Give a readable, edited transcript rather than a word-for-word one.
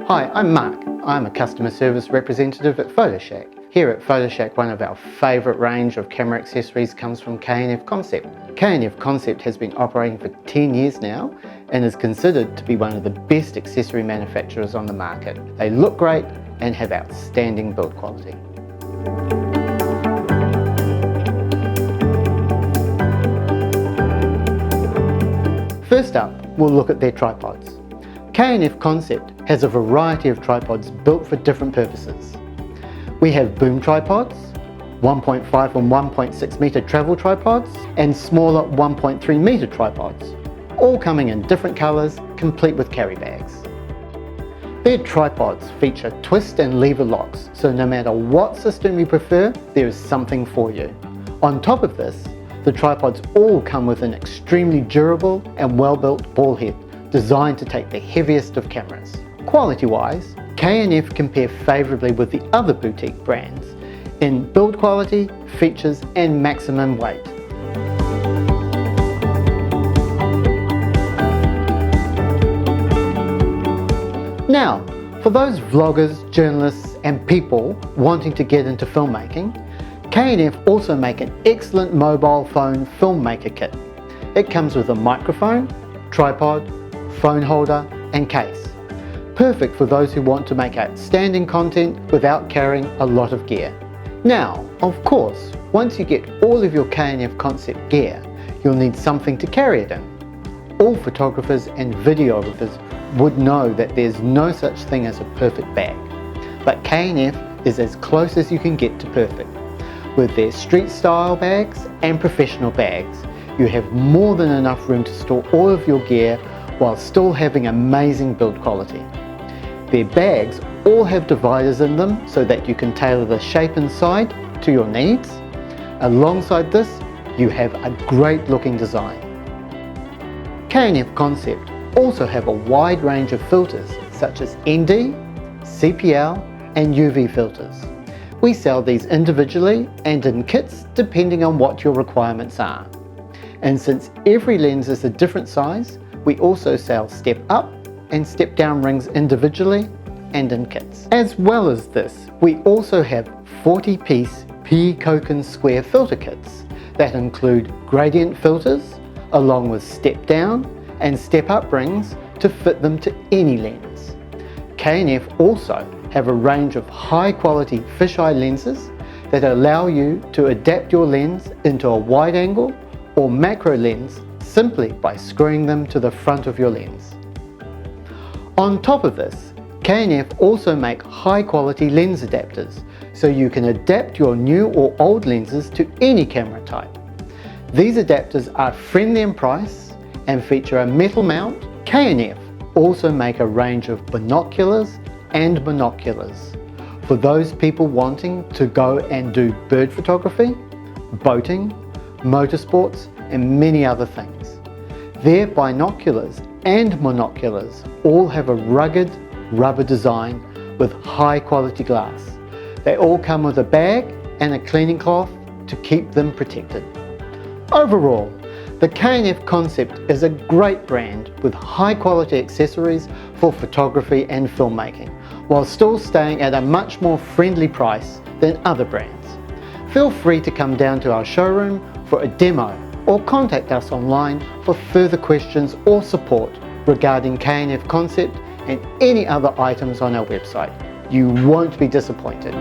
Hi, I'm Mark. I'm a customer service representative at Photoshack. Here at Photoshack, one of our favourite range of camera accessories comes from K&F Concept. K&F Concept has been operating for 10 years now and is considered to be one of the best accessory manufacturers on the market. They look great and have outstanding build quality. First up, we'll look at their tripods. K&F Concept has a variety of tripods built for different purposes. We have boom tripods, 1.5 and 1.6 metre travel tripods, and smaller 1.3 metre tripods, all coming in different colours, complete with carry bags. Their tripods feature twist and lever locks, so no matter what system you prefer, there is something for you. On top of this, the tripods all come with an extremely durable and well-built ball head, designed to take the heaviest of cameras. Quality-wise, K&F compare favourably with the other boutique brands in build quality, features and maximum weight. Now, for those vloggers, journalists and people wanting to get into filmmaking, K&F also make an excellent mobile phone filmmaker kit. It comes with a microphone, tripod, phone holder and case. Perfect for those who want to make outstanding content without carrying a lot of gear. Now, of course, once you get all of your K&F Concept gear, you'll need something to carry it in. All photographers and videographers would know that there's no such thing as a perfect bag, but K&F is as close as you can get to perfect. With their street style bags and professional bags, you have more than enough room to store all of your gear while still having amazing build quality. Their bags all have dividers in them so that you can tailor the shape inside to your needs. Alongside this, you have a great looking design. K&F Concept also have a wide range of filters such as ND, CPL and UV filters. We sell these individually and in kits depending on what your requirements are. And since every lens is a different size, we also sell step up and step down rings individually and in kits. As well as this, we also have 40-piece PE Koken square filter kits that include gradient filters along with step down and step up rings to fit them to any lens. K&F also have a range of high quality fisheye lenses that allow you to adapt your lens into a wide angle or macro lens simply by screwing them to the front of your lens. On top of this, K&F also make high quality lens adapters so you can adapt your new or old lenses to any camera type. These adapters are friendly in price and feature a metal mount. K&F also make a range of binoculars and monoculars for those people wanting to go and do bird photography, boating, motorsports and many other things. Their binoculars and monoculars all have a rugged rubber design with high quality glass. They all come with a bag and a cleaning cloth to keep them protected. Overall, the K&F Concept is a great brand with high quality accessories for photography and filmmaking, while still staying at a much more friendly price than other brands. Feel free to come down to our showroom for a demo or contact us online for further questions or support regarding K&F Concept and any other items on our website. You won't be disappointed.